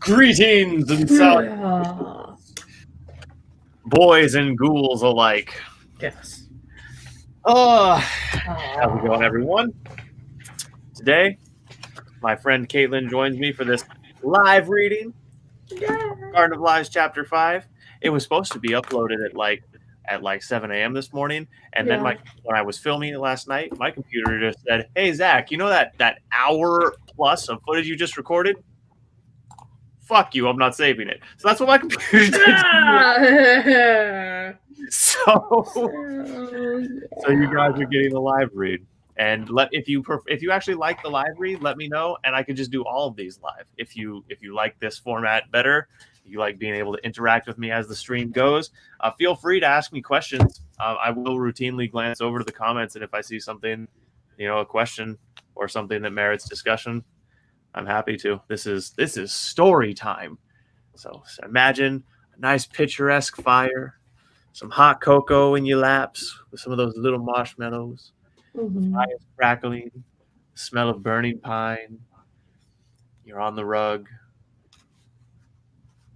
Greetings and salutations, boys and ghouls alike. Yes. How's it going, everyone? Today, my friend Caitlin joins me for this live reading. Garden of Lies, Chapter 5. It was supposed to be uploaded at 7 a.m. this morning, and then when I was filming it last night, my computer just said, "Hey Zach, you know that hour plus of footage you just recorded? Fuck you, I'm not saving it." So that's what my computer did. So you guys are getting a live read. And if you actually like the live read, let me know, and I could just do all of these live. If you like this format better, you like being able to interact with me as the stream goes, feel free to ask me questions. I will routinely glance over to the comments, and if I see something, a question or something that merits discussion, I'm happy to. This is story time. So imagine a nice picturesque fire, some hot cocoa in your laps with some of those little marshmallows, fire crackling, smell of burning pine. You're on the rug.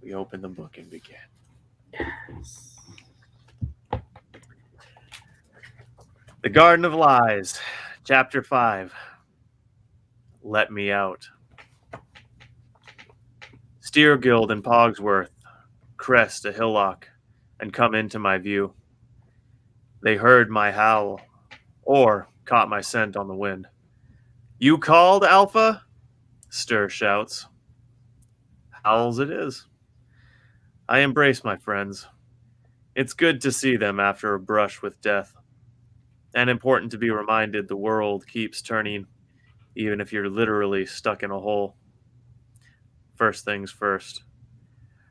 We open the book and begin. Yes. The Garden of Lies, Chapter 5. Let me out. Steer Guild in Pogsworth crest a hillock and come into my view. They heard my howl, or caught my scent on the wind. "You called, Alpha?" Stir shouts. Howls it is. I embrace my friends. It's good to see them after a brush with death, and important to be reminded the world keeps turning, even if you're literally stuck in a hole. First things first.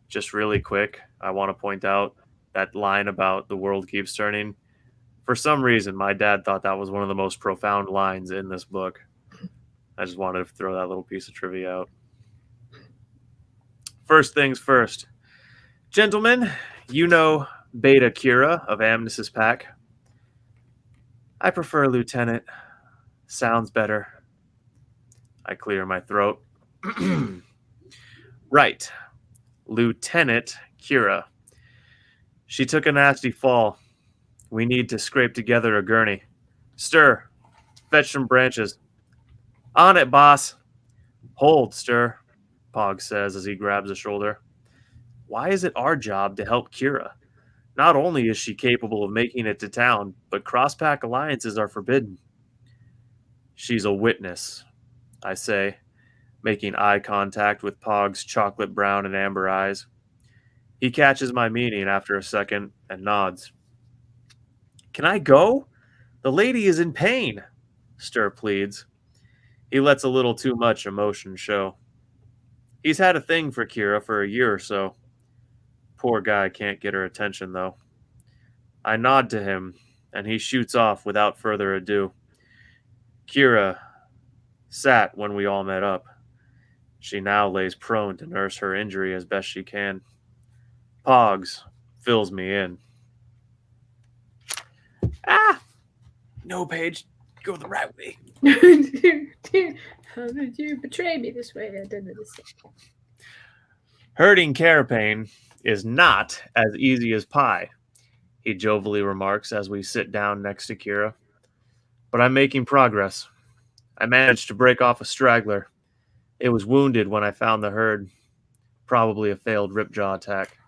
Just really quick, I want to point out that line about the world keeps turning. For some reason, my dad thought that was one of the most profound lines in this book. I just wanted to throw that little piece of trivia out. First things first. Gentlemen, you know Beta Kira of Amnes's pack. I prefer Lieutenant. Sounds better. I clear my throat. Right. Lieutenant Kira. She took a nasty fall. We need to scrape together a gurney. Stir. Fetch some branches. On it, boss. Hold, Stir, Pog says as he grabs a shoulder. Why is it our job to help Kira? Not only is she capable of making it to town, but cross-pack alliances are forbidden. She's a witness, I say, making eye contact with Pog's chocolate brown and amber eyes. He catches my meaning after a second and nods. Can I go? The lady is in pain, Stir pleads. He lets a little too much emotion show. He's had a thing for Kira for a year or so. Poor guy can't get her attention, though. I nod to him, and he shoots off without further ado. Kira sat when we all met up. She now lays prone to nurse her injury as best she can. Pogs fills me in. No, Paige. Go the right way. How did you betray me this way? I didn't understand. Herding carapace is not as easy as pie, he jovially remarks as we sit down next to Kira. But I'm making progress. I managed to break off a straggler. It was wounded when I found the herd. Probably a failed ripjaw attack.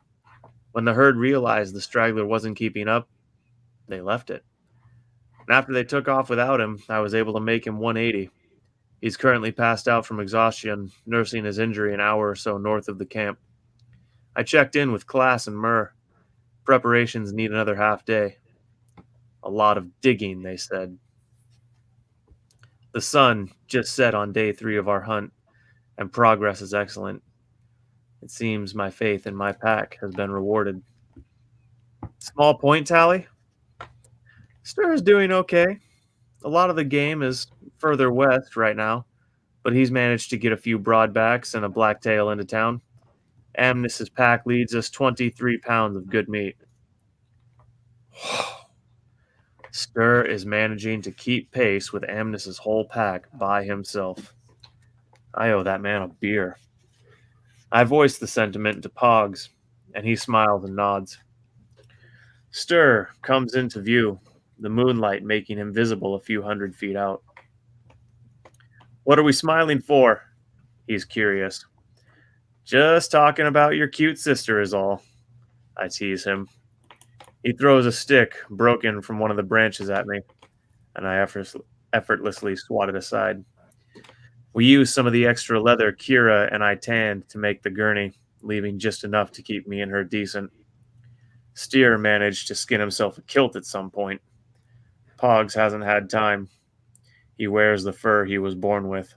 When the herd realized the straggler wasn't keeping up, they left it. And after they took off without him, I was able to make him 180. He's currently passed out from exhaustion, nursing his injury an hour or so north of the camp. I checked in with Class and Murr. Preparations need another half day. A lot of digging, they said. The sun just set on day 3 of our hunt, and progress is excellent. It seems my faith in my pack has been rewarded. Small point tally? Stir is doing okay. A lot of the game is further west right now, but he's managed to get a few broadbacks and a blacktail into town. Amnes's pack leads us 23 pounds of good meat. Stir is managing to keep pace with Amnes's whole pack by himself. I owe that man a beer. I voice the sentiment to Pogs, and he smiles and nods. Stir comes into view, the moonlight making him visible a few 100 feet out. What are we smiling for? He's curious. Just talking about your cute sister is all, I tease him. He throws a stick, broken from one of the branches, at me, and I effortlessly swat it aside. We use some of the extra leather Kira and I tanned to make the gurney, leaving just enough to keep me and her decent. Steer managed to skin himself a kilt at some point. Pogs hasn't had time. He wears the fur he was born with.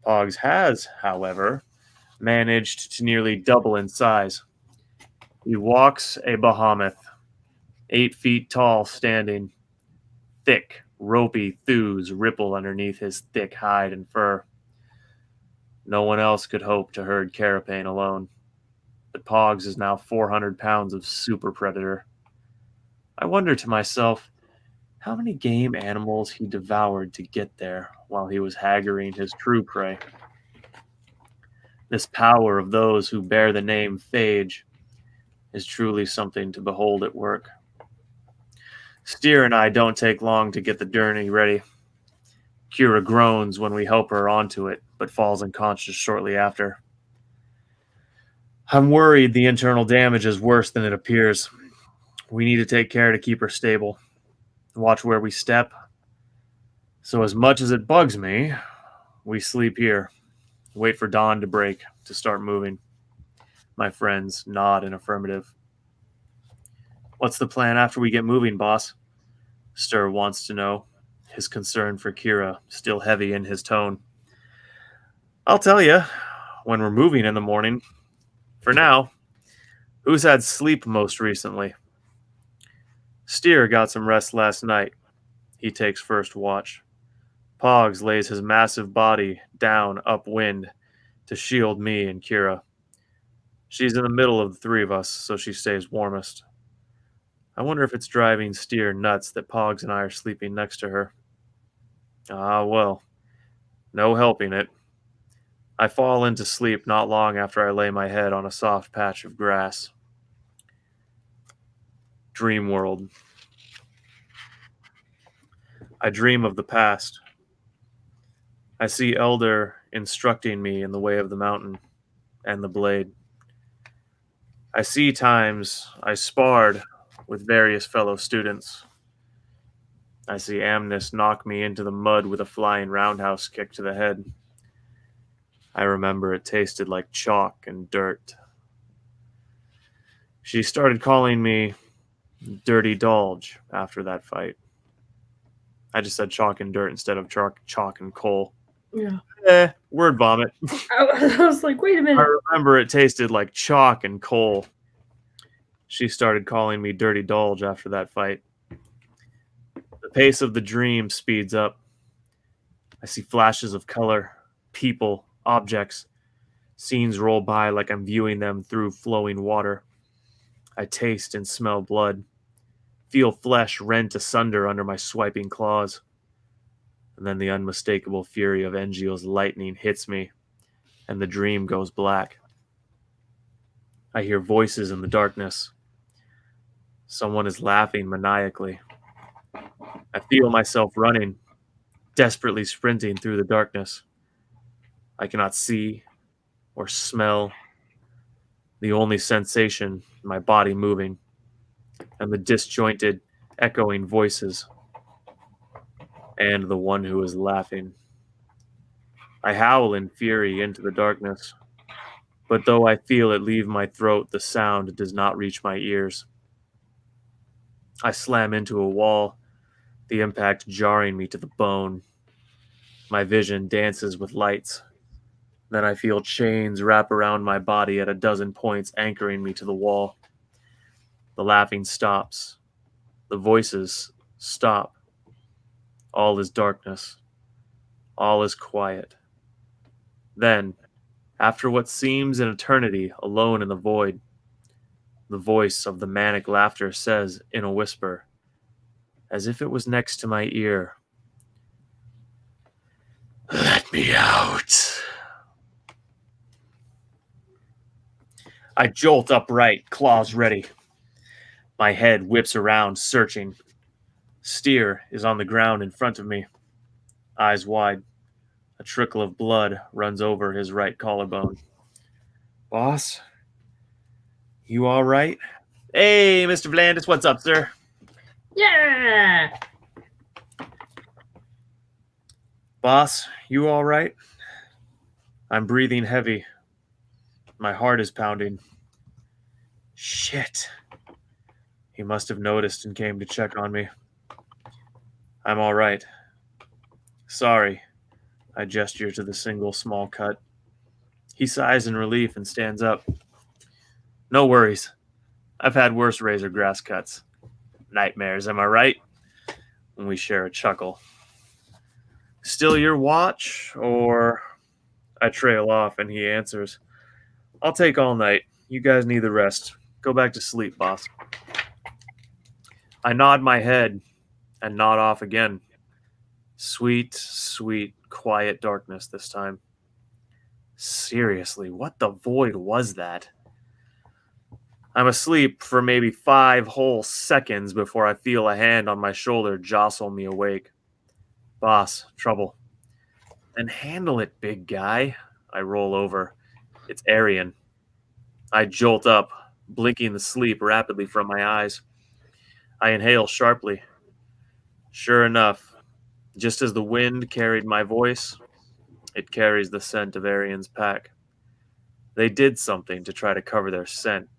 Pogs has, however, managed to nearly double in size. He walks a behemoth, 8 feet tall, standing. Thick, ropey thews ripple underneath his thick hide and fur. No one else could hope to herd Carapain alone. But Pogs is now 400 pounds of super predator. I wonder to myself how many game animals he devoured to get there while he was haggling his true prey. This power of those who bear the name Phage is truly something to behold at work. Steer and I don't take long to get the gurney ready. Kira groans when we help her onto it, but falls unconscious shortly after. I'm worried the internal damage is worse than it appears. We need to take care to keep her stable. Watch where we step. So as much as it bugs me, we sleep here. Wait for dawn to break to start moving. My friends nod in affirmative. What's the plan after we get moving, boss? Stir wants to know, his concern for Kira still heavy in his tone. I'll tell you, when we're moving in the morning. For now, who's had sleep most recently? Steer got some rest last night. He takes first watch. Pogs lays his massive body down upwind to shield me and Kira. She's in the middle of the three of us, so she stays warmest. I wonder if it's driving Steer nuts that Pogs and I are sleeping next to her. Ah, well, no helping it. I fall into sleep not long after I lay my head on a soft patch of grass. Dream world. I dream of the past. I see Elder instructing me in the way of the mountain and the blade. I see times I sparred with various fellow students. I see Amnes knock me into the mud with a flying roundhouse kick to the head. I remember it tasted like chalk and dirt. She started calling me Dirty Dolge after that fight. I just said chalk and dirt instead of chalk and coal. Yeah. Word vomit. I was like, wait a minute. I remember it tasted like chalk and coal. She started calling me Dirty Dolge after that fight. The pace of the dream speeds up. I see flashes of color, people, objects. Scenes roll by like I'm viewing them through flowing water. I taste and smell blood. Feel flesh rent asunder under my swiping claws. And then the unmistakable fury of Engiel's lightning hits me, and the dream goes black. I hear voices in the darkness. Someone is laughing maniacally. I feel myself running, desperately sprinting through the darkness. I cannot see or smell. The only sensation, my body moving, and the disjointed, echoing voices, and the one who is laughing. I howl in fury into the darkness, but though I feel it leave my throat, the sound does not reach my ears. I slam into a wall, the impact jarring me to the bone. My vision dances with lights. Then I feel chains wrap around my body at a dozen points, anchoring me to the wall. The laughing stops. The voices stop. All is darkness. All is quiet. Then, after what seems an eternity alone in the void, the voice of the manic laughter says in a whisper, as if it was next to my ear, "Let me out." I jolt upright, claws ready. My head whips around, searching. Steer is on the ground in front of me, eyes wide. A trickle of blood runs over his right collarbone. Boss? You all right? Hey, Mr. Vlandis, what's up, sir? Yeah. Boss, you all right? I'm breathing heavy. My heart is pounding. Shit. He must have noticed and came to check on me. I'm all right. Sorry. I gesture to the single small cut. He sighs in relief and stands up. No worries. I've had worse razor grass cuts. Nightmares, am I right? And we share a chuckle. Still your watch, or... I trail off and he answers, I'll take all night. You guys need the rest. Go back to sleep, boss. I nod my head and nod off again. Sweet, sweet, quiet darkness this time. Seriously, what the void was that? I'm asleep for maybe 5 whole seconds before I feel a hand on my shoulder jostle me awake. Boss, trouble. Then handle it, big guy. I roll over. It's Arian. I jolt up, blinking the sleep rapidly from my eyes. I inhale sharply. Sure enough, just as the wind carried my voice, it carries the scent of Arian's pack. They did something to try to cover their scent.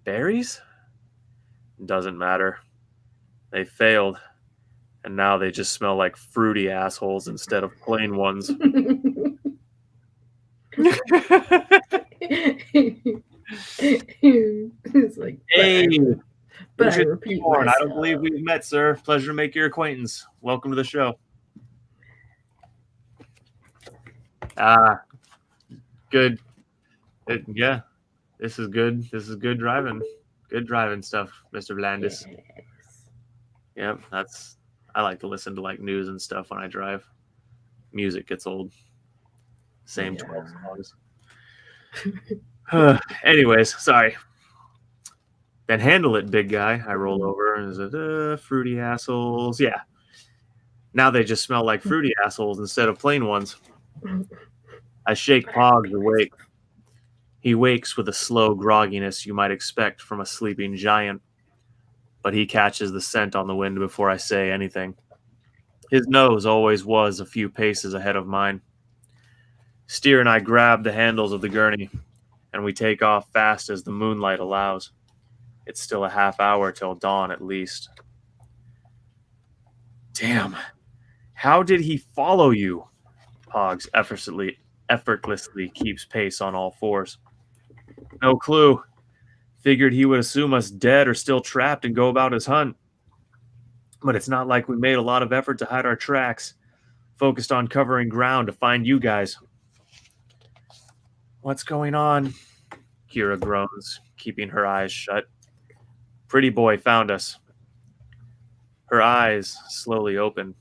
Berries? Doesn't matter. They failed, and now they just smell like fruity assholes instead of plain ones. It's like, Hey, but I Richard repeat Thorne, I myself. don't believe we've met, sir. Pleasure to make your acquaintance. Welcome to the show. Good. Yeah, this is good. This is good driving. Good driving stuff, Mr. Vlandis. Yes. Yep, I like to listen to like news and stuff when I drive. Music gets old. Same 12 songs. Anyways, sorry. Then handle it, big guy. I roll over and said, fruity assholes. Yeah. Now they just smell like fruity assholes instead of plain ones. I shake Pogs awake. He wakes with a slow grogginess you might expect from a sleeping giant, but he catches the scent on the wind before I say anything. His nose always was a few paces ahead of mine. Steer and I grab the handles of the gurney, and we take off fast as the moonlight allows. It's still a half hour till dawn at least. Damn. How did he follow you? Pogs effortlessly keeps pace on all fours. No clue. Figured he would assume us dead or still trapped and go about his hunt. But it's not like we made a lot of effort to hide our tracks. Focused on covering ground to find you guys. What's going on? Kira groans, keeping her eyes shut. Pretty boy found us. Her eyes slowly open,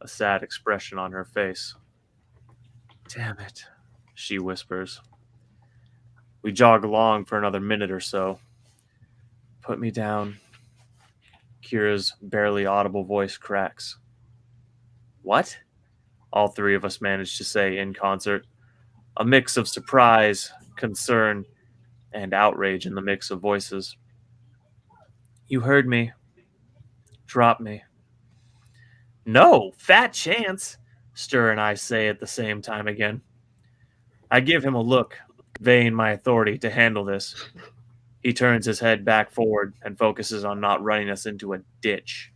a sad expression on her face. Damn it, she whispers. We jog along for another minute or so. Put me down. Kira's barely audible voice cracks. What? All three of us manage to say in concert. A mix of surprise, concern, and outrage in the mix of voices. You heard me. Drop me. No, fat chance, Stir and I say at the same time again. I give him a look, conveying my authority to handle this. He turns his head back forward and focuses on not running us into a ditch.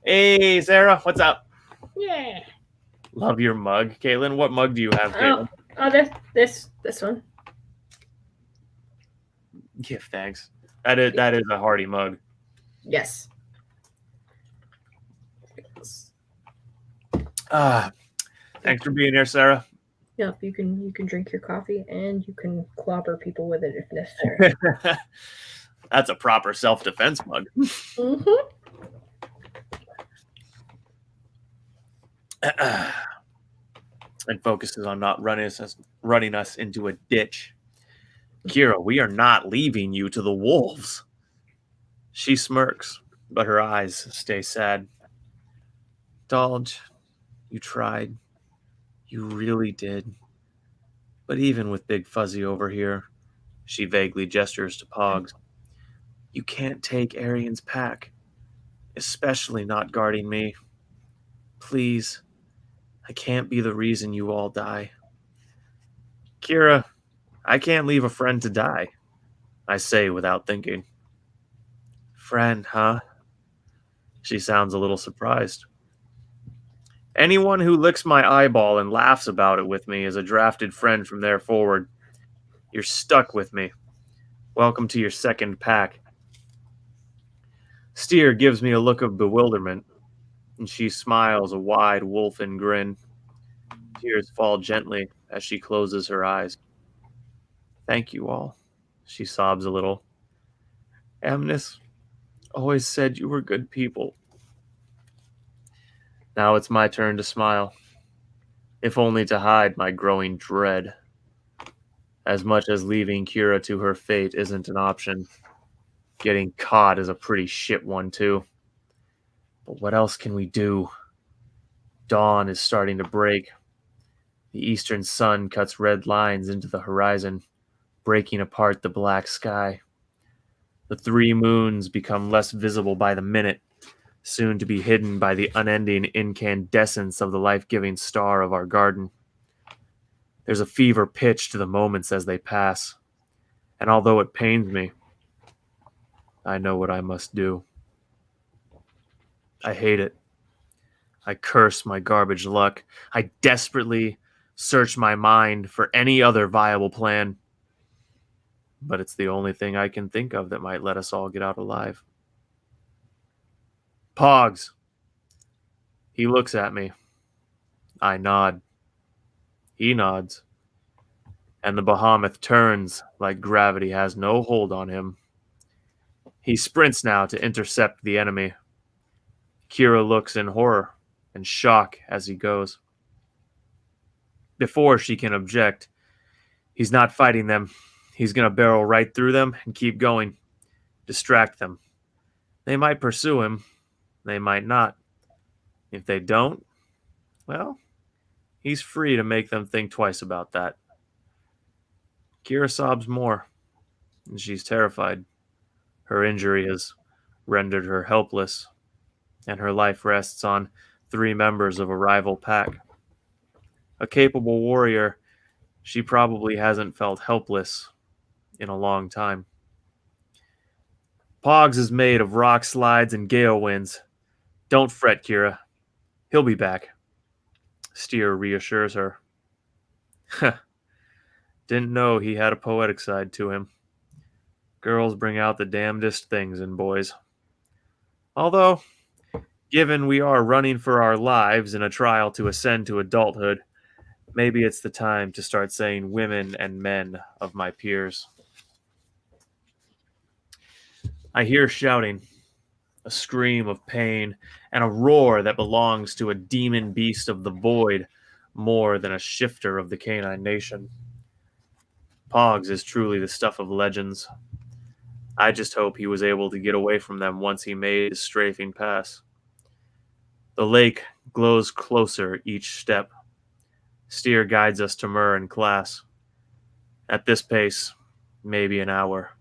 Hey, Sarah, what's up? Yeah. Love your mug. Caitlin, what mug do you have, Caitlin? Oh, this one. Give thanks. That is a hearty mug. Yes. Thanks for being here, Sarah. Yep, you can drink your coffee and you can clobber people with it if necessary. That's a proper self-defense mug. Mm-hmm. and focuses on not running us into a ditch. Kira, we are not leaving you to the wolves. She smirks, but her eyes stay sad. Dolge, you tried. You really did. But even with Big Fuzzy over here, she vaguely gestures to Pogs, you can't take Arian's pack, especially not guarding me. Please, I can't be the reason you all die. Kira, I can't leave a friend to die, I say without thinking. Friend, huh? She sounds a little surprised. Anyone who licks my eyeball and laughs about it with me is a drafted friend from there forward. You're stuck with me. Welcome to your second pack. Steer gives me a look of bewilderment, and she smiles a wide wolfen grin. Tears fall gently as she closes her eyes. Thank you all, she sobs a little. Amnes always said you were good people. Now it's my turn to smile, if only to hide my growing dread. As much as leaving Kira to her fate isn't an option, getting caught is a pretty shit one too. But what else can we do? Dawn is starting to break. The eastern sun cuts red lines into the horizon, breaking apart the black sky. The three moons become less visible by the minute, soon to be hidden by the unending incandescence of the life-giving star of our garden. There's a fever pitch to the moments as they pass, and although it pains me, I know what I must do. I hate it. I curse my garbage luck. I desperately search my mind for any other viable plan. But it's the only thing I can think of that might let us all get out alive. Pogs. He looks at me. I nod. He nods. And the behemoth turns like gravity has no hold on him. He sprints now to intercept the enemy. Kira looks in horror and shock as he goes. Before she can object, he's not fighting them. He's going to barrel right through them and keep going. Distract them. They might pursue him. They might not. If they don't, well, he's free to make them think twice about that. Kira sobs more, and she's terrified. Her injury has rendered her helpless, and her life rests on 3 members of a rival pack. A capable warrior, she probably hasn't felt helpless in a long time. Pogs is made of rock slides and gale winds. Don't fret, Kira. He'll be back. Steer reassures her. Didn't know he had a poetic side to him. Girls bring out the damnedest things in boys. Although, given we are running for our lives in a trial to ascend to adulthood, maybe it's the time to start saying women and men of my peers. I hear shouting, a scream of pain, and a roar that belongs to a demon beast of the void more than a shifter of the canine nation. Pogs is truly the stuff of legends. I just hope he was able to get away from them once he made his strafing pass. The lake glows closer each step. Steer guides us to Myrrh and class. At this pace, maybe an hour.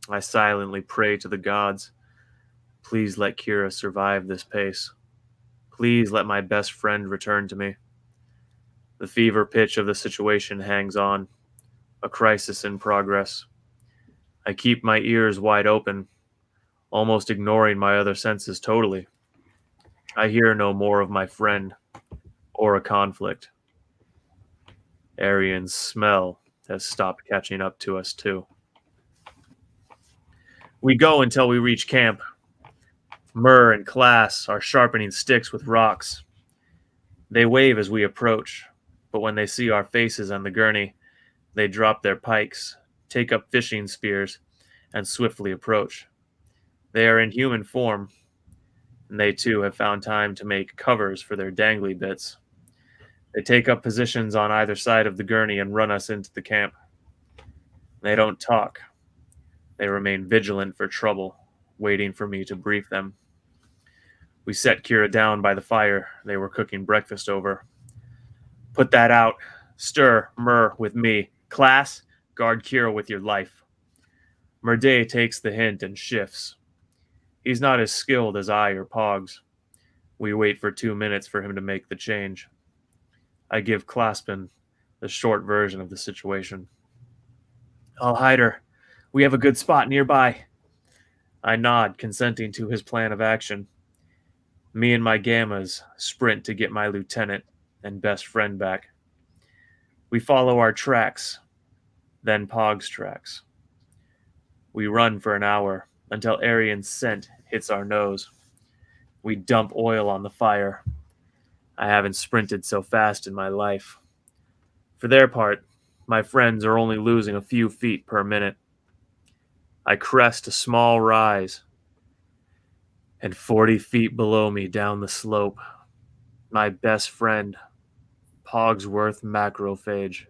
I silently pray to the gods. Please let Kira survive this pace. Please let my best friend return to me. The fever pitch of the situation hangs on. A crisis in progress. I keep my ears wide open, almost ignoring my other senses totally. I hear no more of my friend or a conflict. Arian's smell has stopped catching up to us too. We go until we reach camp. Myrrh and class are sharpening sticks with rocks. They wave as we approach, but when they see our faces on the gurney, they drop their pikes, take up fishing spears, and swiftly approach. They are in human form, and they too have found time to make covers for their dangly bits. They take up positions on either side of the gurney and run us into the camp. They don't talk. They remain vigilant for trouble, waiting for me to brief them. We set Kira down by the fire they were cooking breakfast over. Put that out. Stir, Mur, with me. Class, guard Kira with your life. Murday takes the hint and shifts. He's not as skilled as I or Pogs. We wait for 2 minutes for him to make the change. I give Claspin the short version of the situation. I'll hide her. We have a good spot nearby. I nod, consenting to his plan of action. Me and my gammas sprint to get my lieutenant and best friend back. We follow our tracks, then Pog's tracks. We run for an hour until Arian's scent hits our nose. We dump oil on the fire. I haven't sprinted so fast in my life. For their part, my friends are only losing a few feet per minute. I crest a small rise, and 40 feet below me down the slope, my best friend, Pogsworth Macrophage,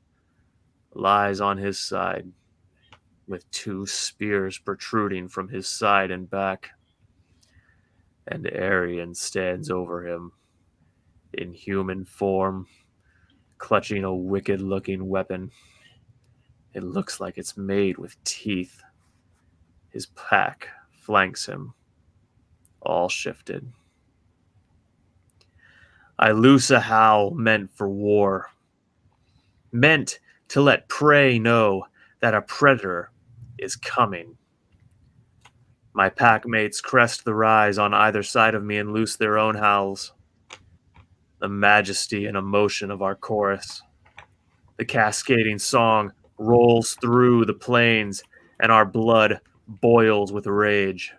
lies on his side, with 2 spears protruding from his side and back. And Arian stands over him, in human form, clutching a wicked-looking weapon. It looks like it's made with teeth. His pack flanks him, all shifted. I loose a howl meant for war, meant to let prey know that a predator is coming. My pack mates crest the rise on either side of me and loose their own howls. The majesty and emotion of our chorus. The cascading song rolls through the plains, and our blood boils with rage.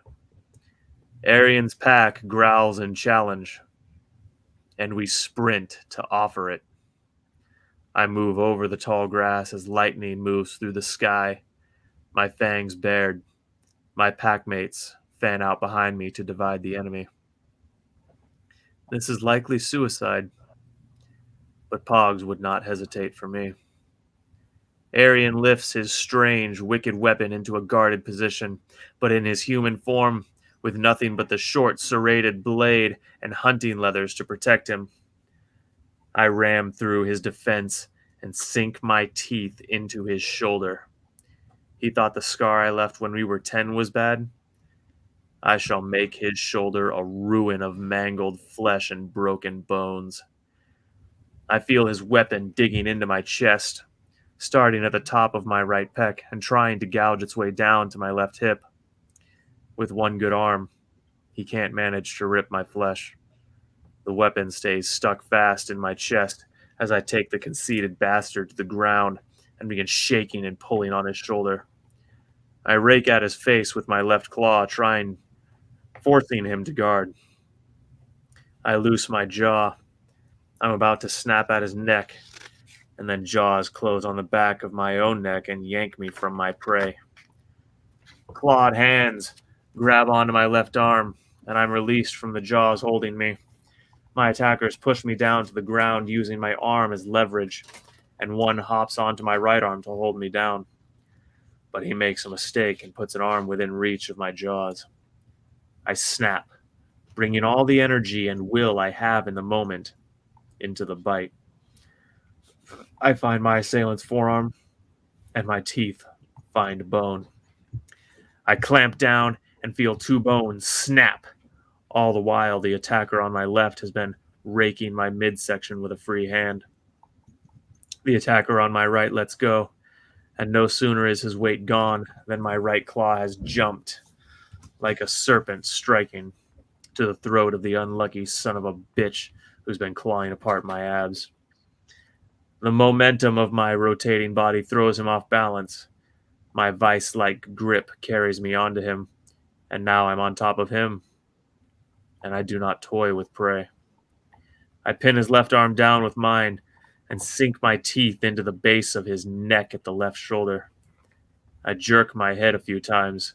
Arian's pack growls in challenge, and we sprint to offer it. I move over the tall grass as lightning moves through the sky, my fangs bared. My packmates fan out behind me to divide the enemy. This is likely suicide, but Pogs would not hesitate for me. Arian lifts his strange, wicked weapon into a guarded position, but in his human form, with nothing but the short, serrated blade and hunting leathers to protect him. I ram through his defense and sink my teeth into his shoulder. He thought the scar I left when we were 10 was bad. I shall make his shoulder a ruin of mangled flesh and broken bones. I feel his weapon digging into my chest, starting at the top of my right pec and trying to gouge its way down to my left hip. With one good arm, he can't manage to rip my flesh. The weapon stays stuck fast in my chest as I take the conceited bastard to the ground and begin shaking and pulling on his shoulder. I rake at his face with my left claw, forcing him to guard. I loose my jaw. I'm about to snap at his neck, and then jaws close on the back of my own neck and yank me from my prey. Clawed hands grab onto my left arm, and I'm released from the jaws holding me. My attackers push me down to the ground using my arm as leverage, and one hops onto my right arm to hold me down. But he makes a mistake and puts an arm within reach of my jaws. I snap, bringing all the energy and will I have in the moment into the bite. I find my assailant's forearm, and my teeth find bone. I clamp down and feel 2 bones snap. All the while, the attacker on my left has been raking my midsection with a free hand. The attacker on my right lets go, and no sooner is his weight gone than my right claw has jumped, like a serpent striking, to the throat of the unlucky son of a bitch who's been clawing apart my abs. The momentum of my rotating body throws him off balance. My vice-like grip carries me onto him, and now I'm on top of him, and I do not toy with prey. I pin his left arm down with mine and sink my teeth into the base of his neck at the left shoulder. I jerk my head a few times,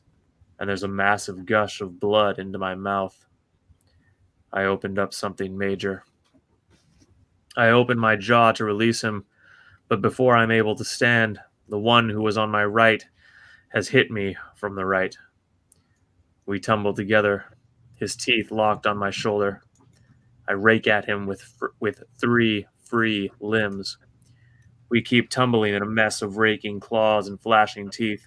and there's a massive gush of blood into my mouth. I opened up something major. I open my jaw to release him, but before I'm able to stand, the one who was on my right has hit me from the right. We tumble together, his teeth locked on my shoulder. I rake at him with 3 free limbs. We keep tumbling in a mess of raking claws and flashing teeth.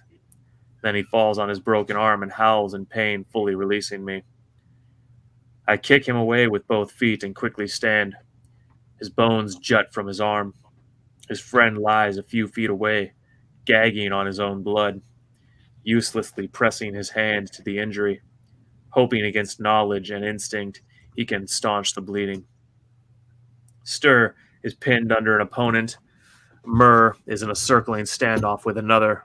Then he falls on his broken arm and howls in pain, fully releasing me. I kick him away with both feet and quickly stand. His bones jut from his arm. His friend lies a few feet away, gagging on his own blood, uselessly pressing his hand to the injury, hoping against knowledge and instinct he can staunch the bleeding. Stir is pinned under an opponent. Myrrh is in a circling standoff with another.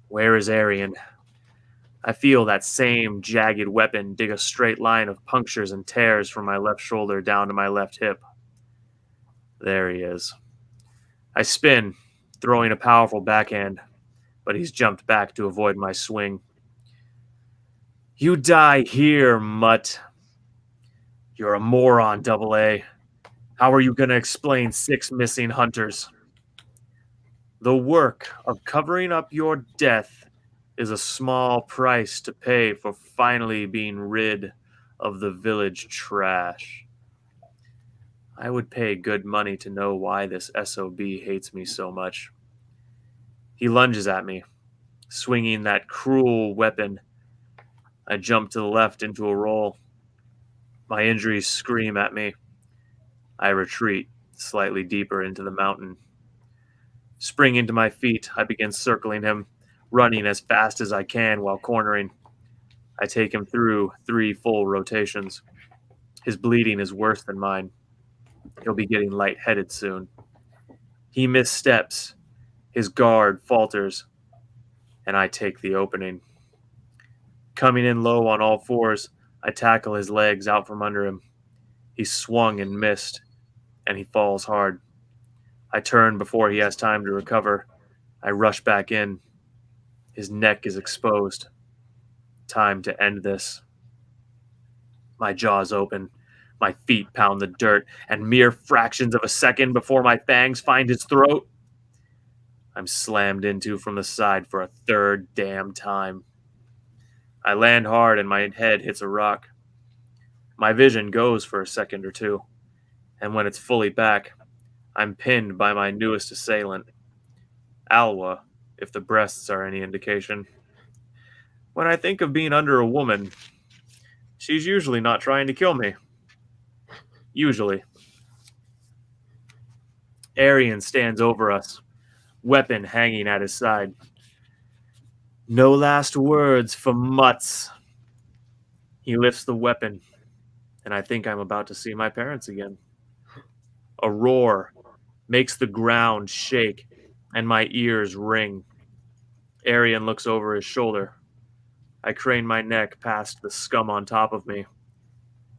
Where is Arian? I feel that same jagged weapon dig a straight line of punctures and tears from my left shoulder down to my left hip. There he is. I spin, throwing a powerful backhand, but he's jumped back to avoid my swing. You die here, mutt. You're a moron, Double A. How are you going to explain 6 missing hunters? The work of covering up your death is a small price to pay for finally being rid of the village trash. I would pay good money to know why this SOB hates me so much. He lunges at me, swinging that cruel weapon. I jump to the left into a roll. My injuries scream at me. I retreat slightly deeper into the mountain. Springing to my feet, I begin circling him, running as fast as I can while cornering. I take him through 3 full rotations. His bleeding is worse than mine. He'll be getting lightheaded soon. He missteps. His guard falters, and I take the opening. Coming in low on all fours, I tackle his legs out from under him. He swung and missed, and he falls hard. I turn before he has time to recover. I rush back in. His neck is exposed. Time to end this. My jaws open. My feet pound the dirt, and mere fractions of a second before my fangs find his throat, I'm slammed into from the side for a 3rd damn time. I land hard and my head hits a rock. My vision goes for a second or two, and when it's fully back, I'm pinned by my newest assailant, Alwa, if the breasts are any indication. When I think of being under a woman, she's usually not trying to kill me. Usually. Arian stands over us, weapon hanging at his side. No last words for mutts. He lifts the weapon, and I think I'm about to see my parents again. A roar makes the ground shake, and my ears ring. Arian looks over his shoulder. I crane my neck past the scum on top of me,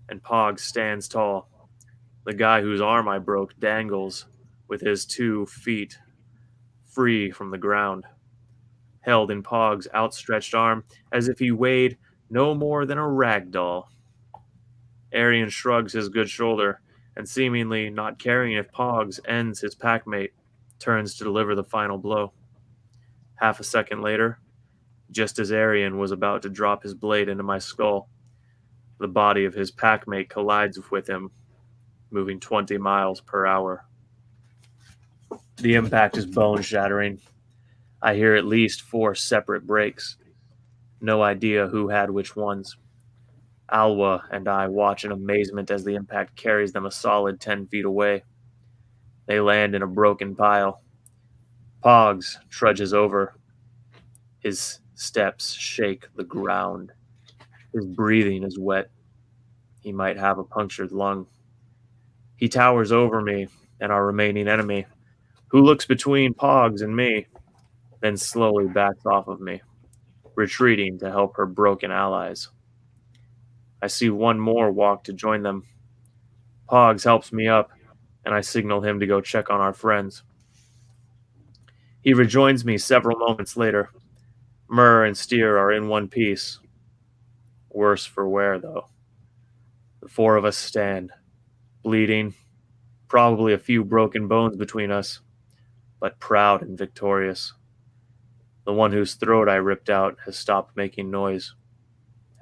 and Pog stands tall. The guy whose arm I broke dangles with his 2 feet free from the ground, held in Pog's outstretched arm as if he weighed no more than a rag doll. Arian shrugs his good shoulder and, seemingly not caring if Pogs ends his packmate, turns to deliver the final blow. Half a second later, just as Arian was about to drop his blade into my skull, the body of his packmate collides with him, moving 20 miles per hour. The impact is bone-shattering. I hear at least 4 separate breaks. No idea who had which ones. Alwa and I watch in amazement as the impact carries them a solid 10 feet away. They land in a broken pile. Pogs trudges over. His steps shake the ground. His breathing is wet. He might have a punctured lung. He towers over me and our remaining enemy, who looks between Pogs and me, then slowly backs off of me, retreating to help her broken allies. I see one more walk to join them. Pogs helps me up, and I signal him to go check on our friends. He rejoins me several moments later. Myrrh and Steer are in one piece. Worse for wear, though. The 4 of us stand, bleeding, Probably a few broken bones between us, but proud and victorious. The one whose throat I ripped out has stopped making noise,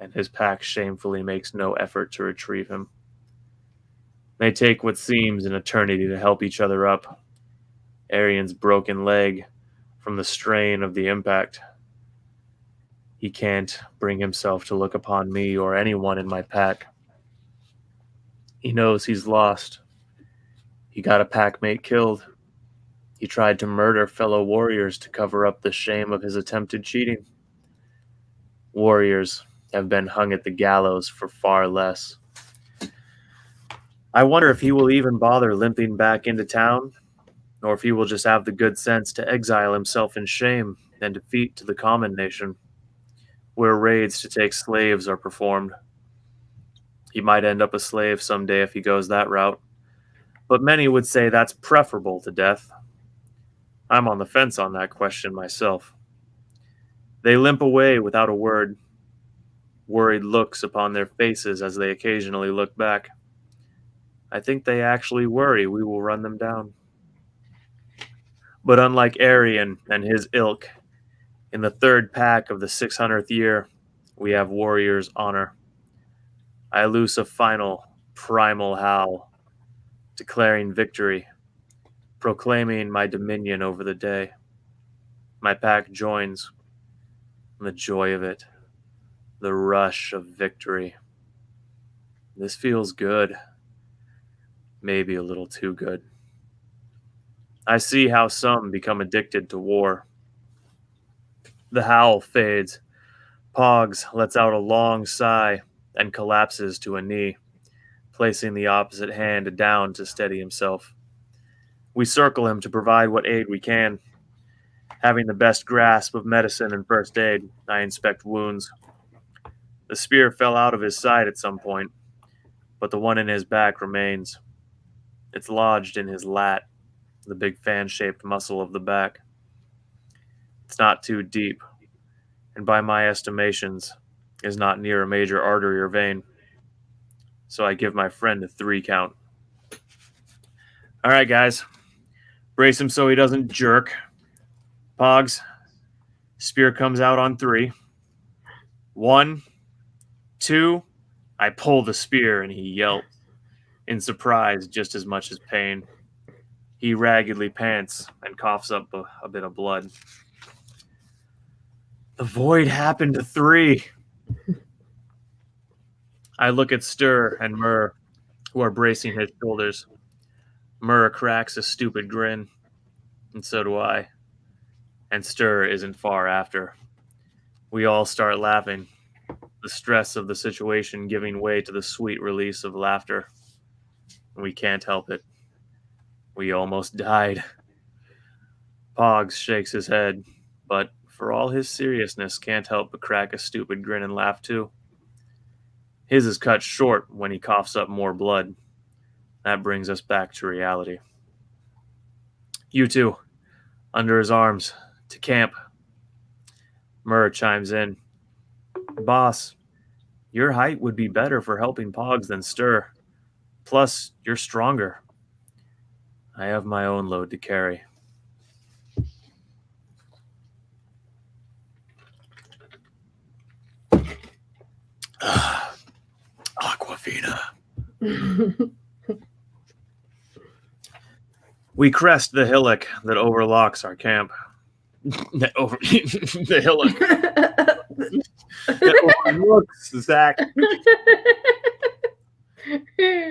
and his pack shamefully makes no effort to retrieve him. They take what seems an eternity to help each other up. Arian's broken leg from the strain of the impact. He can't bring himself to look upon me or anyone in my pack. He knows he's lost. He got a packmate killed. He tried to murder fellow warriors to cover up the shame of his attempted cheating. Warriors have been hung at the gallows for far less. I wonder if he will even bother limping back into town, or if he will just have the good sense to exile himself in shame and defeat to the common nation, where raids to take slaves are performed. He might end up a slave someday if he goes that route, but many would say that's preferable to death. I'm on the fence on that question myself. They limp away without a word, worried looks upon their faces as they occasionally look back. I think they actually worry we will run them down. But unlike Arian and his ilk, in the third pack of the 600th year, we have warrior's honor. I loose a final, primal howl, declaring victory, proclaiming my dominion over the day. My pack joins. The joy of it, the rush of victory. This feels good. Maybe a little too good. I see how some become addicted to war. The howl fades. Pogs lets out a long sigh and collapses to a knee, placing the opposite hand down to steady himself. We circle him to provide what aid we can. Having the best grasp of medicine and first aid, I inspect wounds. The spear fell out of his side at some point, but the one in his back remains. It's lodged in his lat, the big fan-shaped muscle of the back. It's not too deep, and by my estimations, is not near a major artery or vein. So I give my friend a 3 count. All right, guys. Brace him so he doesn't jerk. Pogs, spear comes out on 3. 1, 2, I pull the spear and he yelps, in surprise just as much as pain. He raggedly pants and coughs up a bit of blood. The void happened to 3. I look at Stir and Myrrh, who are bracing his shoulders. Myrrh cracks a stupid grin, and so do I. And Stir isn't far after. We all start laughing, the stress of the situation giving way to the sweet release of laughter. We can't help it. We almost died. Pogs shakes his head, but for all his seriousness, can't help but crack a stupid grin and laugh too. His is cut short when he coughs up more blood. That brings us back to reality. You two, under his arms, to camp. Myrrh chimes in. Boss, your height would be better for helping Pogs than Stir. Plus, you're stronger. I have my own load to carry. Aquafina. We crest the hillock that overlooks our camp. The hillock that overlooks Zack.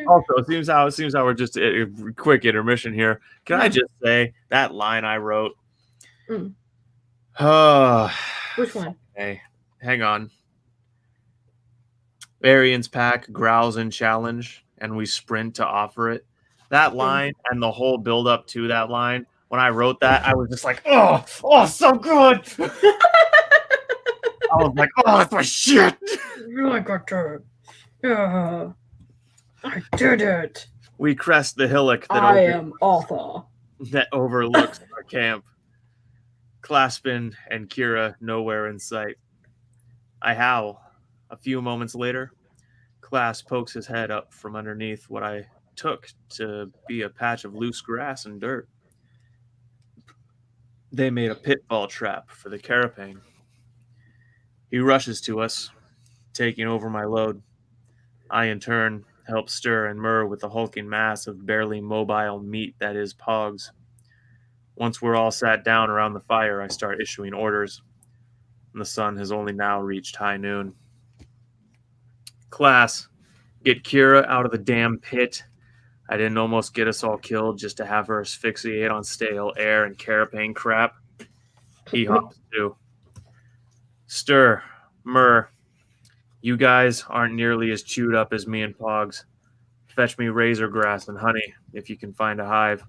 Also, it seems how we're just a quick intermission here. Can I just say that line I wrote? Which one? Hey, hang on. Arian's pack growls in challenge, and we sprint to offer it. That line and the whole build up to that line. When I wrote that, I was just like, oh, so good. I was like, oh, that's my shit. I got to. I did it. We crest the hillock I am Arthur. That overlooks our camp. Claspin and Kira nowhere in sight. I howl. A few moments later, Class pokes his head up from underneath what I took to be a patch of loose grass and dirt. They made a pitfall trap for the carapace. He rushes to us, taking over my load. I, in turn, help stir and murr with the hulking mass of barely mobile meat that is Pogs. Once we're all sat down around the fire, I start issuing orders, and the sun has only now reached high noon. Class, get Kira out of the damn pit. I didn't almost get us all killed just to have her asphyxiate on stale air and carapace crap. He hops too. Stir, murr. You guys aren't nearly as chewed up as me and Pogs. Fetch me razor grass and honey if you can find a hive.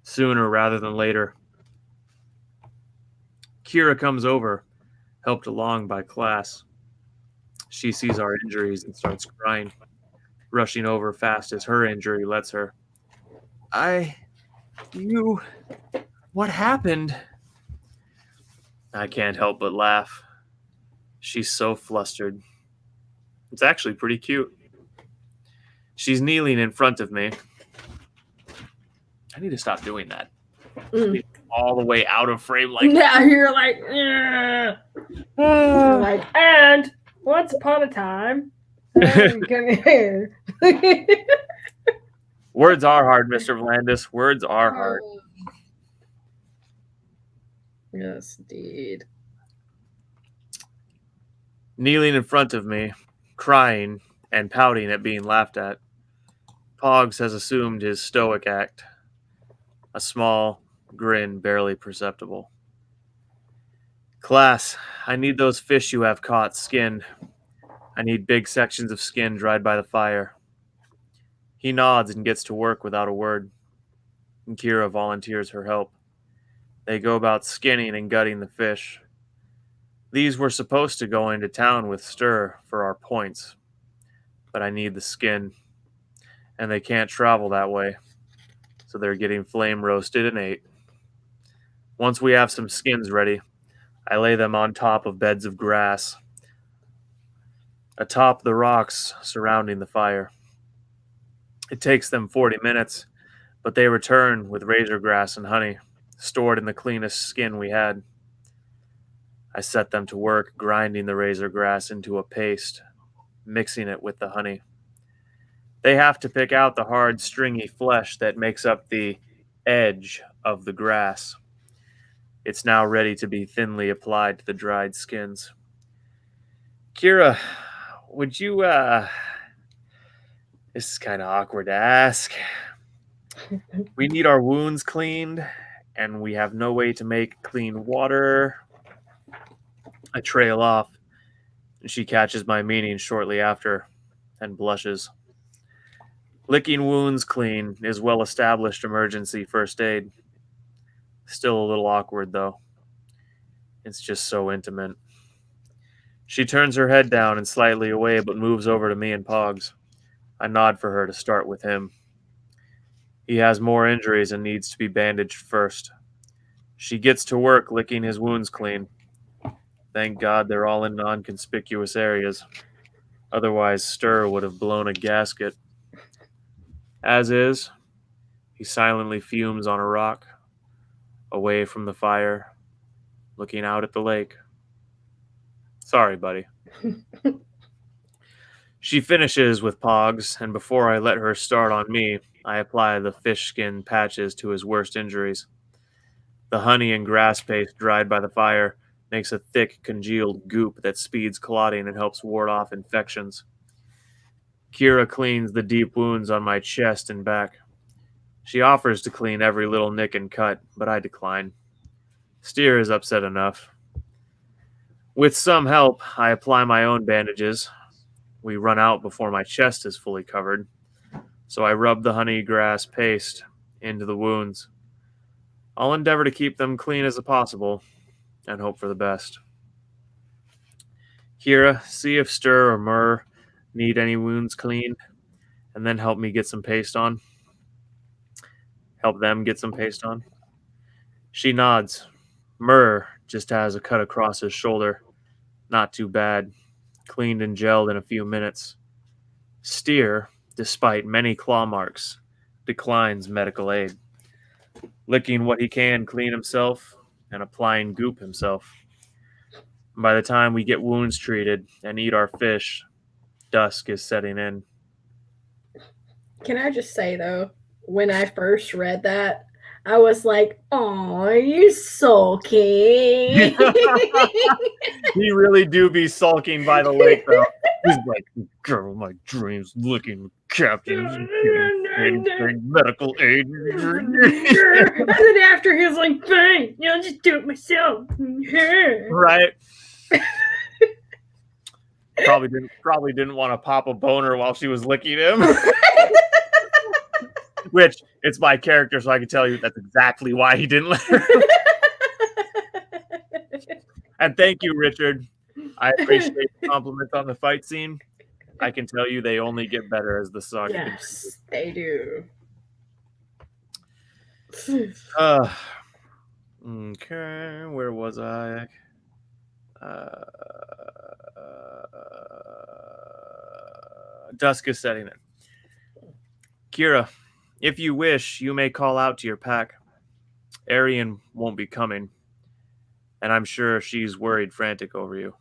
Sooner rather than later. Kira comes over, helped along by Class. She sees our injuries and starts crying, rushing over fast as her injury lets her. What happened? I can't help but laugh. She's so flustered. It's actually pretty cute. She's kneeling in front of me. I need to stop doing that. All the way out of frame, like now you're like, you're like, and once upon a time, come here. Words are hard, Mr. Vlandis. Words are hard. Yes, indeed. Kneeling in front of me, crying and pouting at being laughed at, Pogs has assumed his stoic act. A small grin barely perceptible. Class, I need those fish you have caught skinned. I need big sections of skin dried by the fire. He nods and gets to work without a word. And Kira volunteers her help. They go about skinning and gutting the fish. These were supposed to go into town with Stir for our points, but I need the skin, and they can't travel that way, so they're getting flame roasted and ate. Once we have some skins ready, I lay them on top of beds of grass, atop the rocks surrounding the fire. It takes them 40 minutes, but they return with razor grass and honey, stored in the cleanest skin we had. I set them to work grinding the razor grass into a paste, mixing it with the honey. They have to pick out the hard, stringy flesh that makes up the edge of the grass. It's now ready to be thinly applied to the dried skins. Kira, would you, this is kind of awkward to ask. We need our wounds cleaned, and we have no way to make clean water. I trail off, and she catches my meaning shortly after, and blushes. Licking wounds clean is well-established emergency first aid. Still a little awkward, though. It's just so intimate. She turns her head down and slightly away, but moves over to me and Pogs. I nod for her to start with him. He has more injuries and needs to be bandaged first. She gets to work licking his wounds clean. Thank God they're all in non-conspicuous areas. Otherwise, Stir would have blown a gasket. As is, he silently fumes on a rock, away from the fire, looking out at the lake. Sorry, buddy. She finishes with Pogs, and before I let her start on me, I apply the fish skin patches to his worst injuries. The honey and grass paste dried by the fire makes a thick, congealed goop that speeds clotting and helps ward off infections. Kira cleans the deep wounds on my chest and back. She offers to clean every little nick and cut, but I decline. Steer is upset enough. With some help, I apply my own bandages. We run out before my chest is fully covered, so I rub the honey grass paste into the wounds. I'll endeavor to keep them clean as possible, and hope for the best. Kira, see if Stir or Myrrh need any wounds cleaned, and then help me get some paste on. Help them get some paste on. She nods. Myrrh just has a cut across his shoulder. Not too bad. Cleaned and gelled in a few minutes. Steer despite many claw marks, declines medical aid, licking what he can clean himself and applying goop himself. By the time we get wounds treated and eat our fish, dusk is setting in. Can I just say though, when I first read that, I was like, "Oh, you sulky." He really do be sulking by the lake, though. He's like, girl, my dreams looking captains, medical aid. And then after he was like, "Fine, I'll just do it myself." Right? Probably didn't want to pop a boner while she was licking him. Which, it's my character, so I can tell you that's exactly why he didn't let her. And thank you, Richard. I appreciate the compliments on the fight scene. I can tell you they only get better as the saga Yes, they do. Okay, where was I? Dusk is setting in. Kira, if you wish, you may call out to your pack. Arian won't be coming, and I'm sure she's worried frantic over you.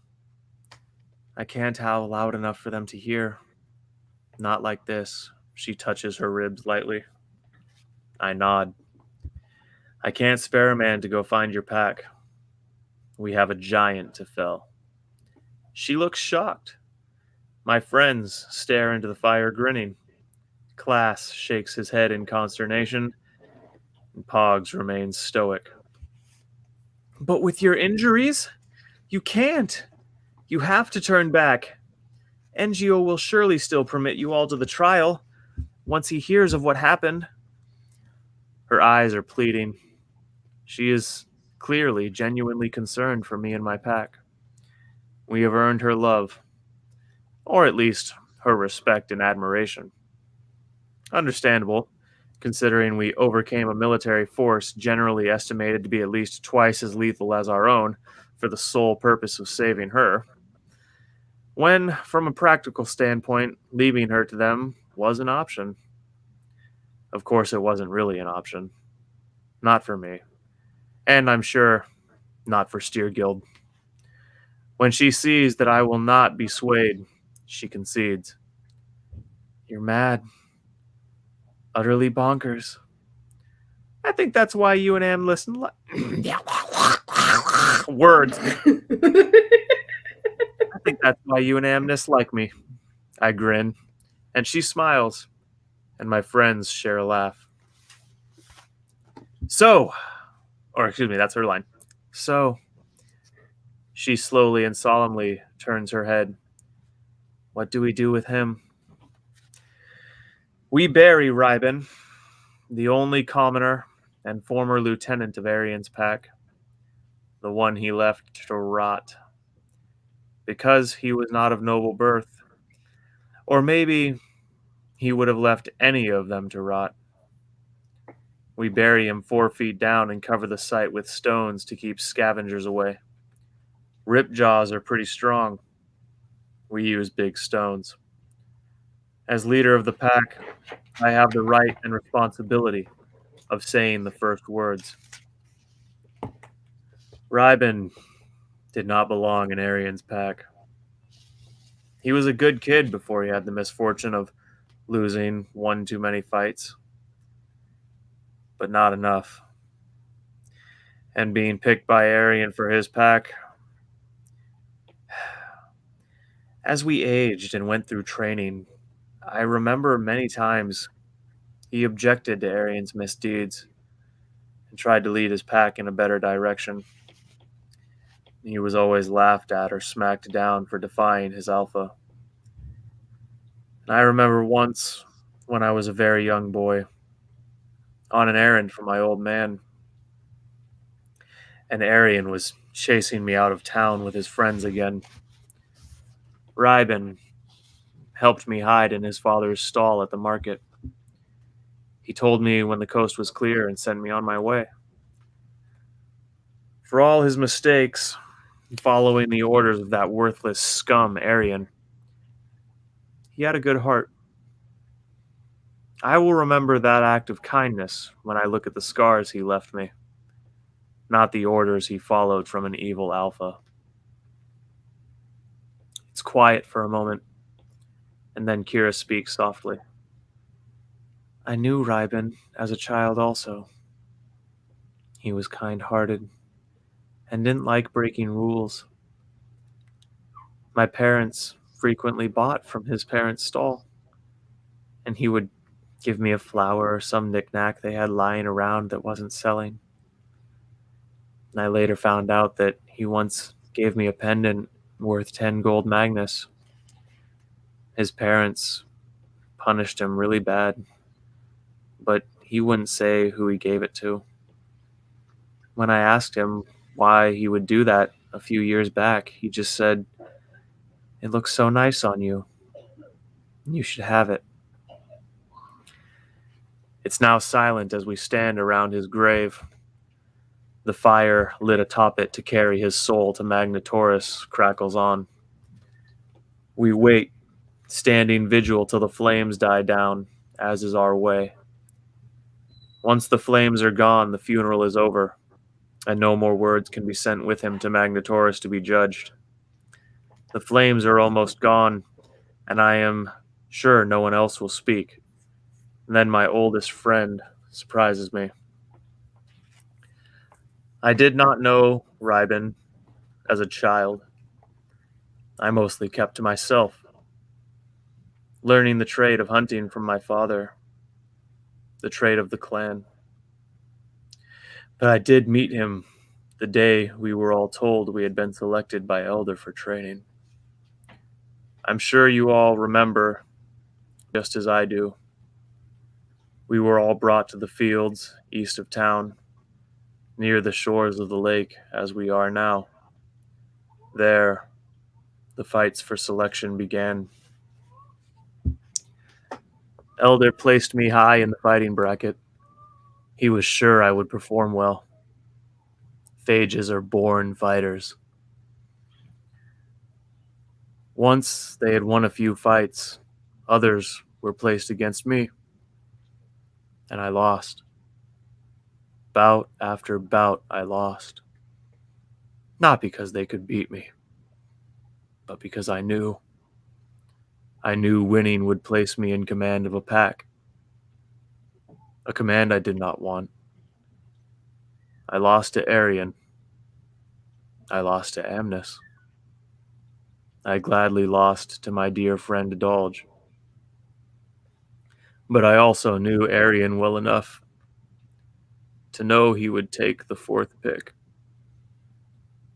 I can't howl loud enough for them to hear. Not like this. She touches her ribs lightly. I nod. I can't spare a man to go find your pack. We have a giant to fell. She looks shocked. My friends stare into the fire grinning. Class shakes his head in consternation, and Pogs remains stoic. But with your injuries, you can't. You have to turn back. NGO will surely still permit you all to the trial once he hears of what happened. Her eyes are pleading. She is clearly genuinely concerned for me and my pack. We have earned her love, or at least her respect and admiration. Understandable, considering we overcame a military force generally estimated to be at least twice as lethal as our own for the sole purpose of saving her. When, from a practical standpoint, leaving her to them was an option. Of course, it wasn't really an option. Not for me. And I'm sure not for Steer Guild. When she sees that I will not be swayed, she concedes. You're mad. Utterly bonkers. I think that's why you and Am listen. Words. I think that's why you and Amnes like me. I grin, and she smiles, and my friends share a laugh. So, or excuse me, that's her line. So, she slowly and solemnly turns her head. What do we do with him? We bury Ryben, the only commoner and former lieutenant of Arian's pack, the one he left to rot. Because he was not of noble birth. Or maybe he would have left any of them to rot. We bury him 4 feet down and cover the site with stones to keep scavengers away. Rip jaws are pretty strong. We use big stones. As leader of the pack, I have the right and responsibility of saying the first words. Ryben did not belong in Arian's pack. He was a good kid before he had the misfortune of losing one too many fights. But not enough. And being picked by Arian for his pack. As we aged and went through training, I remember many times he objected to Arian's misdeeds and tried to lead his pack in a better direction. He was always laughed at or smacked down for defying his alpha. And I remember once, when I was a very young boy, on an errand for my old man, and Arian was chasing me out of town with his friends again. Ryben helped me hide in his father's stall at the market. He told me when the coast was clear and sent me on my way. For all his mistakes, following the orders of that worthless scum, Arian, he had a good heart. I will remember that act of kindness when I look at the scars he left me, not the orders he followed from an evil alpha. It's quiet for a moment, and then Kira speaks softly. I knew Reiben as a child also. He was kind-hearted and didn't like breaking rules. My parents frequently bought from his parents' stall, and he would give me a flower or some knick-knack they had lying around that wasn't selling. And I later found out that he once gave me a pendant worth 10 gold magnus. His parents punished him really bad, but he wouldn't say who he gave it to. When I asked him why he would do that a few years back, he just said, "It looks so nice on you. You should have it." It's now silent as we stand around his grave. The fire lit atop it to carry his soul to Magnatoris crackles on. We wait, standing vigil till the flames die down, as is our way. Once the flames are gone, the funeral is over, and no more words can be sent with him to Magnatoris to be judged. The flames are almost gone, and I am sure no one else will speak. And then my oldest friend surprises me. I did not know Reiben as a child. I mostly kept to myself, learning the trade of hunting from my father, the trade of the clan. But I did meet him the day we were all told we had been selected by Elder for training. I'm sure you all remember, just as I do. We were all brought to the fields east of town, near the shores of the lake as we are now. There, the fights for selection began. Elder placed me high in the fighting bracket. He was sure I would perform well. Phages are born fighters. Once they had won a few fights, others were placed against me, and I lost. Bout after bout, I lost. Not because they could beat me, but because I knew. I knew winning would place me in command of a pack. A command I did not want. I lost to Arian. I lost to Amnes. I gladly lost to my dear friend Adolge. But I also knew Arian well enough to know he would take the fourth pick.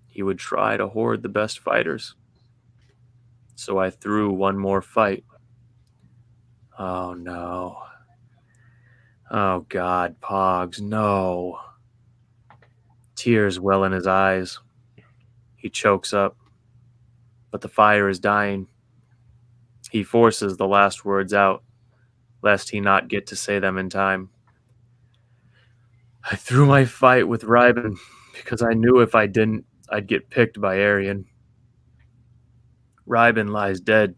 He would try to hoard the best fighters. So I threw one more fight. Oh no. Oh God, Pogs, no. Tears well in his eyes. He chokes up, but the fire is dying. He forces the last words out, lest he not get to say them in time. I threw my fight with Reiben because I knew if I didn't, I'd get picked by Arian. Reiben lies dead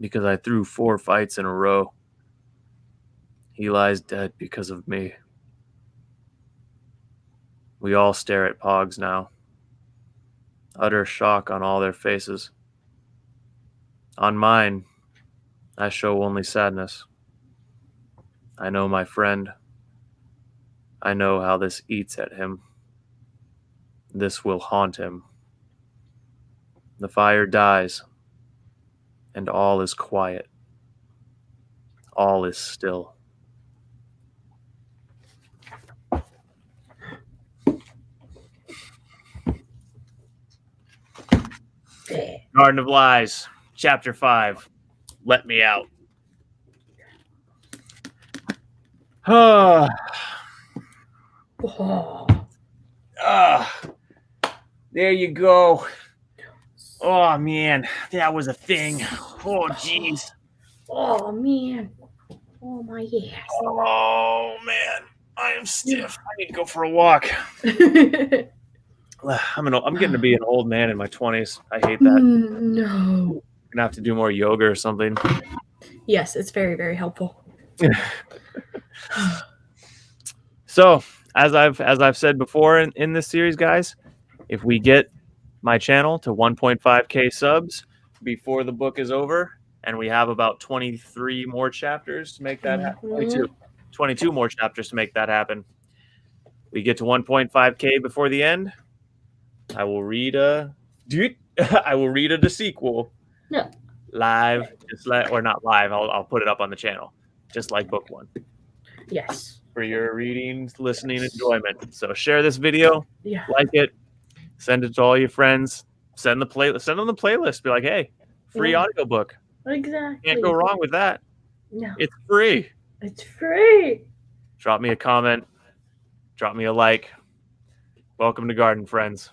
because I threw 4 fights in a row. He lies dead because of me. We all stare at Pogs now. Utter shock on all their faces. On mine, I show only sadness. I know my friend. I know how this eats at him. This will haunt him. The fire dies, and all is quiet. All is still. Garden of Lies, Chapter 5. Let me out. There you go. Oh, man. That was a thing. Oh, jeez. Oh, man. Oh, my ass. Oh, man. I am stiff. I need to go for a walk. I'm getting to be an old man in my 20s. I hate that. No. I'm going to have to do more yoga or something. Yes, it's very, very helpful. So, as I've said before in this series, guys, if we get my channel to 1.5k subs before the book is over, and we have about 23 more chapters to make that happen, 22 more chapters to make that happen. We get to 1.5k before the end. I will read a the sequel. Yeah. Live, or not live. I'll put it up on the channel, just like book 1. Yes. For your reading, listening enjoyment. So share this video, like it, send it to all your friends, send them the playlist. Be like, hey, free audiobook. Exactly. Can't go wrong with that. No. It's free. It's free. Drop me a comment. Drop me a like. Welcome to Garden, friends.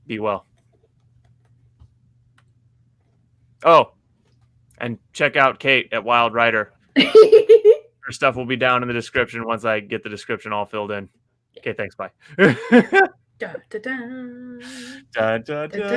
Be well. Oh, and check out Cait at Wild Rider. Her stuff will be down in the description once I get the description all filled in. Okay, thanks. Bye. Da, da, da. Da, da, da.